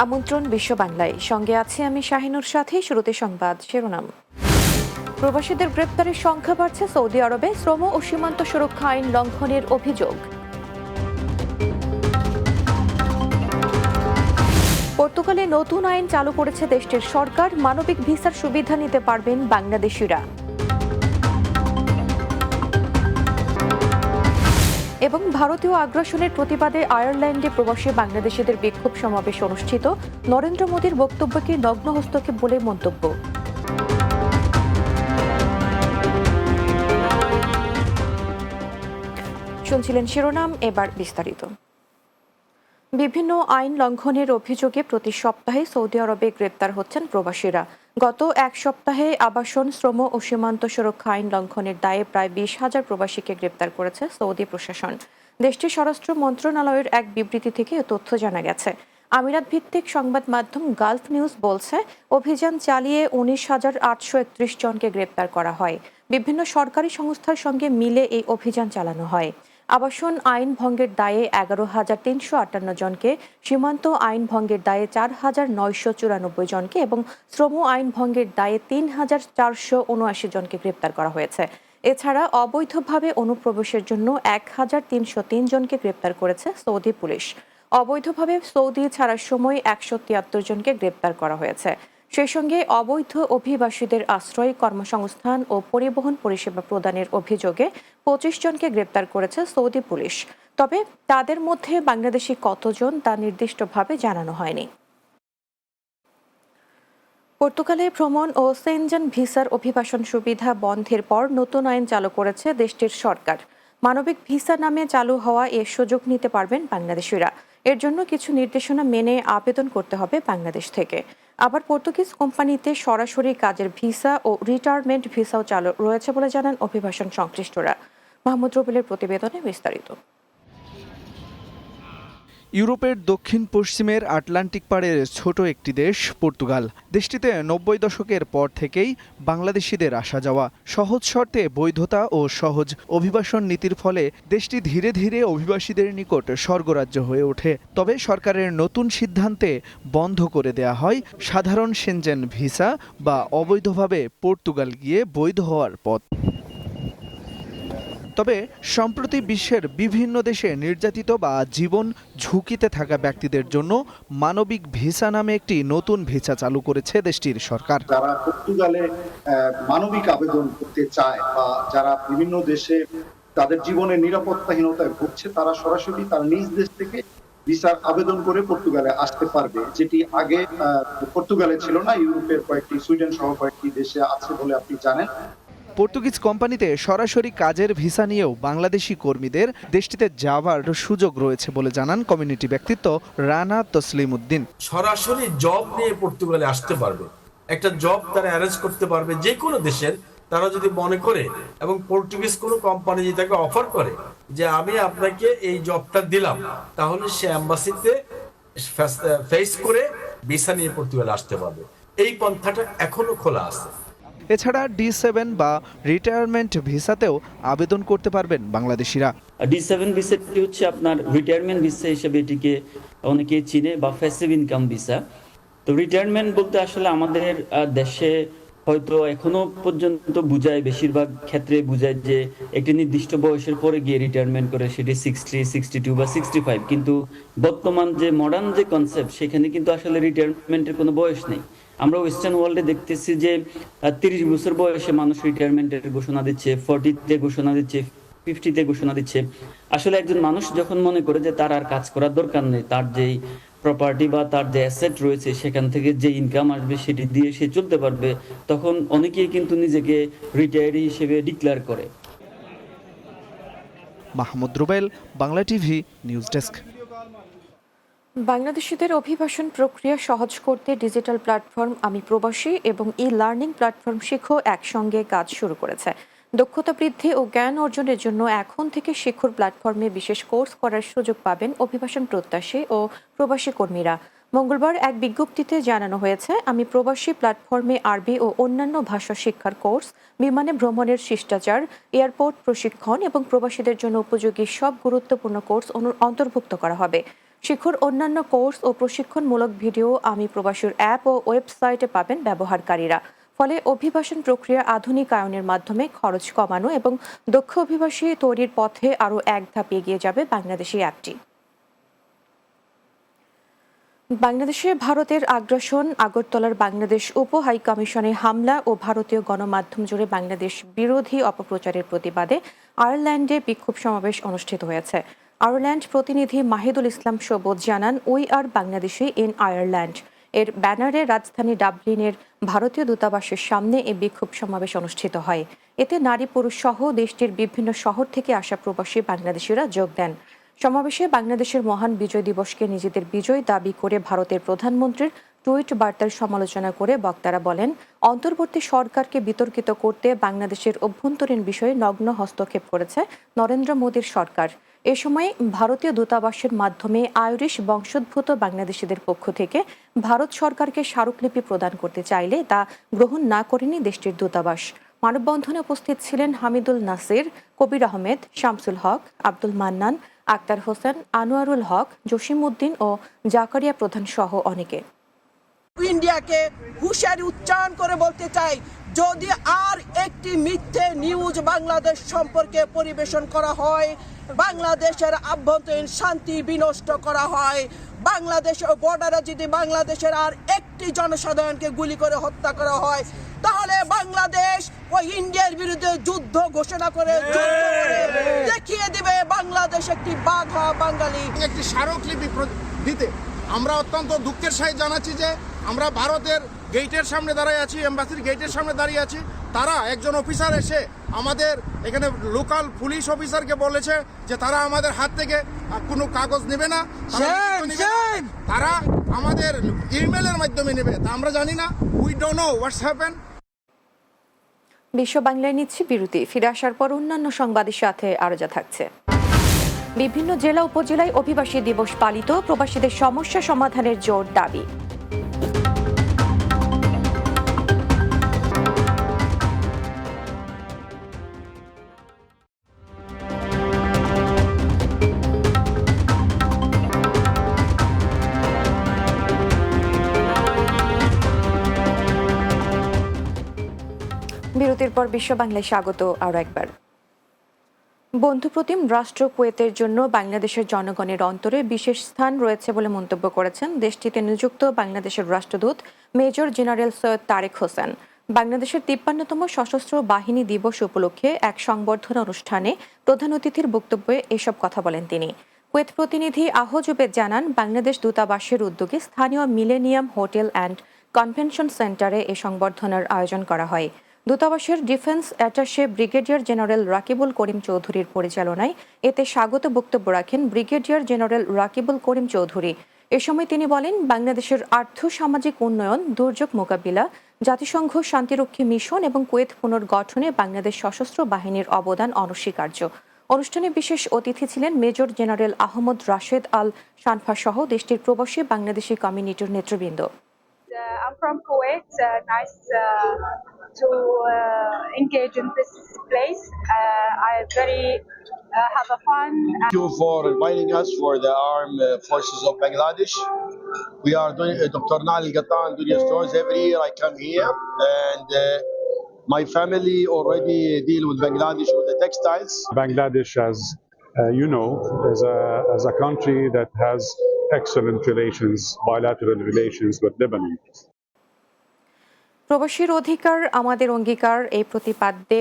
আমন্ত্রণ বিশ্ব বাংলায়, সঙ্গে আছি আমি শাহিনুর। সাথে শুরুতে সংবাদ শিরোনাম। প্রবাসীদের গ্রেপ্তারের সংখ্যা বাড়ছে সৌদি আরবে, শ্রম ও সীমান্ত সুরক্ষা আইন লঙ্ঘনের অভিযোগ। পর্তুগালে নতুন আইন চালু করেছে দেশটির সরকার, মানবিক ভিসার সুবিধা নিতে পারবেন বাংলাদেশিরা। এবং ভারতীয় আগ্রাসনের প্রতিবাদে আয়ারল্যান্ডে প্রবাসী বাংলাদেশিদের বিক্ষোভ সমাবেশ অনুষ্ঠিত, নরেন্দ্র মোদীর বক্তব্যকে নগ্ন হস্তক্ষেপ বলে মন্তব্য। শুনছিলেন শিরোনাম, এবার বিস্তারিত। বিভিন্ন আইন লঙ্ঘনের অভিযোগে প্রতি সপ্তাহে সৌদি আরবে গ্রেপ্তার হচ্ছেন প্রবাসীরা। গত এক সপ্তাহে আবাসন, শ্রম ও সীমান্ত সুরক্ষা আইন লঙ্ঘনের দায়ে প্রায় 20,000 প্রবাসীকে গ্রেপ্তার করেছে সৌদি প্রশাসন। দেশটির স্বরাষ্ট্র মন্ত্রণালয়ের এক বিবৃতি থেকে এ তথ্য জানা গেছে। আমিরাত ভিত্তিক সংবাদ মাধ্যম গালফ নিউজ বলছে, অভিযান চালিয়ে 19,831 জনকে গ্রেপ্তার করা হয়। বিভিন্ন সরকারি সংস্থার সঙ্গে মিলে এই অভিযান চালানো হয়। আবাসন আইন ভঙ্গের দায়ে 11,358 জনকে, সীমান্ত আইন ভঙ্গের দায়ে 4,994 জনকে এবং শ্রম আইন ভঙ্গের দায়ে 3,479 জনকে গ্রেপ্তার করা হয়েছে। এছাড়া অবৈধভাবে অনুপ্রবেশের জন্য 1,303 জনকে গ্রেপ্তার করেছে সৌদি পুলিশ। অবৈধভাবে সৌদি ছাড়ার সময় 173 জনকে গ্রেপ্তার করা হয়েছে। সেই সঙ্গে অবৈধ অভিবাসীদের আশ্রয়, কর্মসংস্থান ও পরিবহন পরিষেবা প্রদানের অভিযোগে 25 জনকে গ্রেপ্তার করেছে সৌদি পুলিশ। তবে তাদের মধ্যে বাংলাদেশি কতজন তা নির্দিষ্টভাবে জানানো হয়নি। পর্তুগালে ভ্রমণ ও সেনজেন ভিসার অভিবাসন সুবিধা বন্ধের পর নতুন আইন চালু করেছে দেশটির সরকার। মানবিক ভিসা নামে চালু হওয়া এ সুযোগ নিতে পারবেন বাংলাদেশিরা। এর জন্য কিছু নির্দেশনা মেনে আবেদন করতে হবে বাংলাদেশ থেকে। আবার পর্তুগিজ কোম্পানিতে সরাসরি কাজের ভিসা ও রিটায়ারমেন্ট ভিসাও চালু রয়েছে বলে জানান অভিবাসন সংশ্লিষ্টরা। মাহমুদ রুবেলের প্রতিবেদনে বিস্তারিত। ইউরোপের দক্ষিণ পশ্চিমের আটলান্টিক পাড়ের ছোট একটি দেশ পর্তুগাল। দেশটিতে 90 দশকের পর থেকেই বাংলাদেশিদের আসা যাওয়া। সহজ শর্তে বৈধতা ও সহজ অভিবাসন নীতির ফলে দেশটি ধীরে ধীরে অভিবাসীদের নিকট স্বর্গরাজ্য হয়ে ওঠে। তবে সরকারের নতুন সিদ্ধান্তে বন্ধ করে দেয়া হয় সাধারণ সেনজেন ভিসা বা অবৈধভাবে পর্তুগাল গিয়ে বৈধ হওয়ার পথ। তবে সম্প্রতি বিশ্বের বিভিন্ন দেশে নির্যাতিত বা জীবন ঝুঁকিতে থাকা ব্যক্তিদের জন্য মানবিক ভিসা নামে একটি নতুন ভিসা চালু করেছে দেশটির সরকার। যারা পর্তুগালে মানবিক আবেদন করতে চায় বা যারা বিভিন্ন দেশে তাদের জীবনের নিরাপত্তাহীনতায় ভুগছে, তারা সরাসরি তার নিজ দেশ থেকে ভিসার আবেদন করে পর্তুগালে আসতে পারবে, যেটি আগে পর্তুগালে ছিল না। ইউরোপের কয়েকটি, সুইডেন সহ কয়েকটি দেশে আছে বলে আপনি জানেন। পর্তুগিজ কোম্পানিতে সরাসরি কাজের ভিসা নিয়েও বাংলাদেশি কর্মীদের দেশটিতে যাওয়ার সুযোগ রয়েছে বলে জানান কমিউনিটি ব্যক্তিত্ব রানা তসলিম উদ্দিন। সরাসরি জব নিয়ে পর্তুগালে আসতে পারবে, একটা জব তারা অ্যারেঞ্জ করতে পারবে যে কোনো দেশের। তারা যদি মনে করে এবং পর্তুগিজ কোনো কোম্পানি যদি তাকে অফার করে যে আমি আপনাকে এই জবটা দিলাম, তাহলে সে অ্যাম্বাসিতে ফেস করে ভিসা নিয়ে পর্তুগালে আসতে পারবে। এই পন্থাটা এখনো খোলা আছে। এছাড়া D7 বা রিটায়ারমেন্ট ভিসাতেও আবেদন করতে পারবেন বাংলাদেশিরা। D7 ভিসাটি হচ্ছে আপনার রিটায়ারমেন্ট ভিসা হিসেবে এটিকে অনেকে চিনে, বা প্যাসিভ ইনকাম ভিসা। তো রিটায়ারমেন্ট বলতে আসলে আমাদের দেশে হয়তো এখনো পর্যন্ত বুঝায়, বেশিরভাগ ক্ষেত্রে বুঝায় যে একটি নির্দিষ্ট বয়সের পরে গিয়ে রিটায়ারমেন্ট করে, সেটি 60, 62 বা 65। কিন্তু বর্তমান যে মডার্ন যে কনসেপ্ট, সেখানে কিন্তু আসলে রিটায়ারমেন্টের কোনো বয়স নেই। আমরা ওয়েস্টার্ন ওয়ার্ল্ডে দেখতেছি যে 30 বছর বয়সে মানুষ রিটায়ারমেন্টের ঘোষণা দিচ্ছে, 40-তে ঘোষণা দিচ্ছে, 50-তে ঘোষণা দিচ্ছে। আসলে একজন মানুষ যখন মনে করে যে তার আর কাজ করার দরকার নেই, তার যেই প্রপার্টি বা তার যে অ্যাসেট রয়েছে সেখান থেকে যে ইনকাম আসবে সেটি দিয়ে সে চলতে পারবে, তখন অনেকেই কিন্তু নিজেকে রিটায়ারি হিসেবে ডিক্লেয়ার করে। Mahmud Rubel, Bangla TV, news desk. বাংলাদেশিদের অভিবাসন প্রক্রিয়া সহজ করতে ডিজিটাল প্ল্যাটফর্ম আমি প্রবাসী এবং লার্নিং প্ল্যাটফর্ম শিখো একসঙ্গে কাজ শুরু করেছে। দক্ষতা বৃদ্ধি ও জ্ঞান অর্জনের জন্য এখন থেকে শিক্ষার প্ল্যাটফর্মে বিশেষ কোর্স করার সুযোগ পাবেন অভিবাসন প্রত্যাশী ও প্রবাসী কর্মীরা। মঙ্গলবার এক বিজ্ঞপ্তিতে জানানো হয়েছে, আমি প্রবাসী প্ল্যাটফর্মে আরবি ও অন্যান্য ভাষা শিক্ষার কোর্স, বিমানে ভ্রমণের শিষ্টাচার, এয়ারপোর্ট প্রশিক্ষণ এবং প্রবাসীদের জন্য উপযোগী সব গুরুত্বপূর্ণ কোর্স অন্তর্ভুক্ত করা হবে। শিক্ষার অন্যান্য কোর্স ও প্রশিক্ষণমূলক ভিডিও আমি প্রবাসীর অ্যাপ ও ওয়েবসাইটে পাবেন ব্যবহারকারীরা। ফলে অভিবাসন প্রক্রিয়া আধুনিকায়নের মাধ্যমে খরচ কমানো এবং দক্ষ অভিবাসী তৈরির পথে আরও এক ধাপ এগিয়ে যাবে বাংলাদেশি অ্যাপটি। বাংলাদেশে ভারতের আগ্রাসন, আগরতলার বাংলাদেশ উপ হাইকমিশনে হামলা ও ভারতীয় গণমাধ্যম জুড়ে বাংলাদেশ বিরোধী অপপ্রচারের প্রতিবাদে আয়ারল্যান্ডে বিক্ষোভ সমাবেশ অনুষ্ঠিত হয়েছে। আয়ারল্যান্ড প্রতিনিধি মাহিদুল ইসলাম সবুজ জানান, we are Bangladeshi in Ireland এর ব্যানারে রাজধানী ডাবলিনের ভারতীয় দূতাবাসের সামনে এই বিক্ষোভ সমাবেশ অনুষ্ঠিত হয়। এতে নারী পুরুষ সহ দেশটির বিভিন্ন শহর থেকে আসা প্রবাসী বাংলাদেশিরা যোগ দেন। সমাবেশে বাংলাদেশের মহান বিজয় দিবসকে নিজেদের বিজয় দাবি করে ভারতের প্রধানমন্ত্রীর টুইট বার্তার সমালোচনা করে বক্তারা বলেন, অন্তর্বর্তী সরকারকে বিতর্কিত করতে বাংলাদেশের অভ্যন্তরীণ বিষয়ে নগ্ন হস্তক্ষেপ করেছে নরেন্দ্র মোদীর সরকার। এ সময় ভারতীয় দূতাবাসের মাধ্যমে আইরিশ বংশোদ্ভূত বাংলাদেশিদের পক্ষ থেকে ভারত সরকারকে স্মারকলিপি প্রদান করতে চাইলে তা গ্রহণ না করেনি দেশটির দূতাবাস। মানববন্ধনে উপস্থিত ছিলেন হামিদুল নাসির, কবির আহমেদ, শামসুল হক, আব্দুল মান্নান, আক্তার হোসেন, আনোয়ারুল হক, জসিম উদ্দিন ও জাকারিয়া প্রধান সহ অনেকে। ইন্ডিয়াকে হুঁশিয়ারি উচ্চারণ করে বলতে চাই, যদি আর একটি মিথ্যে নিউজ বাংলাদেশ সম্পর্কে পরিবেশন করা হয়, বাংলাদেশের আভ্যন্তরীণ শান্তি বিনষ্ট করা হয়, বাংলাদেশের বর্ডারে যদি বাংলাদেশের আর একটি জনসাধারণকে গুলি করে হত্যা করা হয়, তাহলে বাংলাদেশ ওই ইন্ডিয়ার বিরুদ্ধে যুদ্ধ ঘোষণা করে দেখিয়ে দিবে বাংলাদেশ একটি বাঘা বাঙালি। একটি স্মারকলিপি দিতে আমরা অত্যন্ত দুঃখের সাথে জানাচ্ছি যে আমরা ভারতের গেটের সামনে দাঁড়িয়ে আছি, এম্বাসির গেটের সামনে দাঁড়িয়ে আছি। তারা একজন অফিসার এসে আমাদের এখানে লোকাল পুলিশ অফিসারকে বলেছে যে তারা আমাদের হাত থেকে কোনো কাগজ নেবে না, তারা আমাদের ইমেলের মাধ্যমে নেবে। তা আমরা জানি না, we don't know what's happen. বিশ্ব বাংলায় নিচ্ছি বিরতি। ফিরে আসার পর অন্যান্য সংবাদের সাথে আরো যা থাকছে। বিভিন্ন জেলা উপজেলায় অভিবাসী দিবস পালিত, প্রবাসীদের সমস্যা সমাধানের জোর দাবি। বিরতির পর বিশ্ব বাংলায় স্বাগত আরও একবার। বন্ধুপ্রতিম রাষ্ট্র কুয়েতের জন্য বাংলাদেশের জনগণের অন্তরে বিশেষ স্থান রয়েছে বলে মন্তব্য করেছেন দেশটিতে নিযুক্ত বাংলাদেশের রাষ্ট্রদূত মেজর জেনারেল সৈয়দ তারেক হোসেন। বাংলাদেশের ৫৩তম সশস্ত্র বাহিনী দিবস উপলক্ষে এক সংবর্ধনা অনুষ্ঠানে প্রধান অতিথির বক্তব্যে এসব কথা বলেন তিনি। কুয়েত প্রতিনিধি আহজুবেদ জানান, বাংলাদেশ দূতাবাসের উদ্যোগে স্থানীয় মিলেনিয়াম হোটেল অ্যান্ড কনভেনশন সেন্টারে এ সংবর্ধনার আয়োজন করা হয়। দূতাবাসের defence attaché brigadier general Rakibul Karim চৌধুরীর পরিচালনায় এতে স্বাগত বক্তব্য রাখেন ব্রিগেডিয়ার জেনারেল রাকিবুল করিম চৌধুরী। এ সময় তিনি বলেন, বাংলাদেশের আর্থ সামাজিক উন্নয়ন, দুর্যোগ মোকাবিলা, জাতিসংঘ শান্তিরক্ষী মিশন এবং কুয়েত পুনর্গঠনে বাংলাদেশ সশস্ত্র বাহিনীর অবদান অনস্বীকার্য। অনুষ্ঠানে বিশেষ অতিথি ছিলেন মেজর জেনারেল আহমদ রাশেদ আল শানফা সহ দেশটির প্রবাসী বাংলাদেশি কমিউনিটির নেতৃবৃন্দ। I'm from Kuwait. Nice to engage in this place. I very have a fun. Thank you for inviting us for the armed forces of Bangladesh. We are doing Dr. Nail Ghatan doing stores every year. I come here and my family already deal with Bangladesh with the textiles. Bangladesh, as you know, is a country that has excellent relations, bilateral relations with Lebanon. প্রবাসীর অধিকার আমাদের অঙ্গীকার এই প্রতিপাদ্যে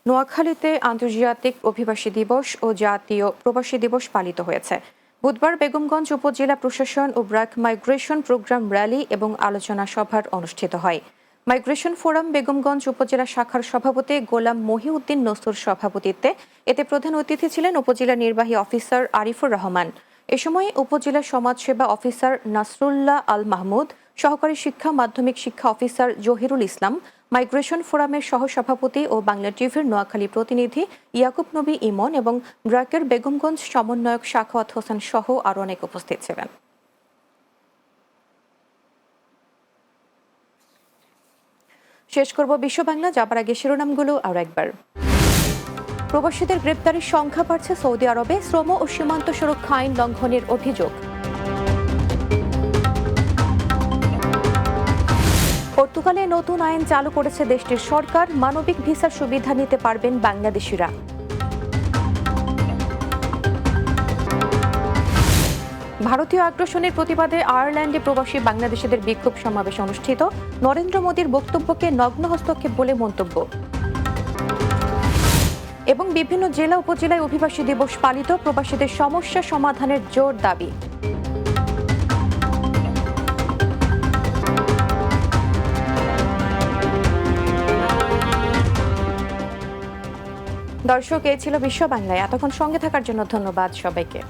নোয়াখালীতে আন্তর্জাতিক অভিবাসী দিবস ও জাতীয় প্রবাসী দিবস পালিত হয়েছে। বুধবার বেগমগঞ্জ উপজেলা প্রশাসন ও ব্র্যাক মাইগ্রেশন প্রোগ্রাম র্যালি এবং আলোচনা সভার অনুষ্ঠিত হয়। মাইগ্রেশন ফোরাম বেগমগঞ্জ উপজেলা শাখার সভাপতি গোলাম মহিউদ্দিন নসুর সভাপতিত্বে এতে প্রধান অতিথি ছিলেন উপজেলা নির্বাহী অফিসার আরিফুর রহমান। এ সময় উপজেলা সমাজসেবা অফিসার নাসরুল্লাহ আল মাহমুদ, সহকারী শিক্ষা মাধ্যমিক শিক্ষা অফিসার জহিরুল ইসলাম, মাইগ্রেশন ফোরামের সহসভাপতি ও বাংলা টিভির নোয়াখালী প্রতিনিধি ইয়াকুব নবী ইমন এবং ব্র্যাকের বেগমগঞ্জ সমন্বয়ক সাখাওয়াত হোসেন সহ আরও অনেক উপস্থিত ছিলেন। শেষ করব বিশ্ব বাংলা, যাবার আগে শিরোনামগুলো আরও একবার। প্রবাসীদের গ্রেপ্তারের সংখ্যা বাড়ছে সৌদি আরবে, শ্রম ও সীমান্ত সুরক্ষা আইন লঙ্ঘনের অভিযোগ। পর্তুগালে নতুন আইন চালু করেছে দেশটির সরকার, মানবিক ভিসার সুবিধা নিতে পারবেন বাংলাদেশিরা। ভারতীয় আগ্রাসনের প্রতিবাদে আয়ারল্যান্ডে প্রবাসী বাংলাদেশিদের বিক্ষোভ সমাবেশ অনুষ্ঠিত, নরেন্দ্র মোদীর বক্তব্যকে নগ্ন হস্তক্ষেপ বলে মন্তব্য। এবং বিভিন্ন জেলা উপজেলায় অভিবাসী দিবস পালিত, প্রবাসীদের সমস্যা সমাধানের জোর দাবি। দর্শক, এই ছিল বিশ্ব বাংলায়। এতক্ষণ সঙ্গে থাকার জন্য ধন্যবাদ সবাইকে।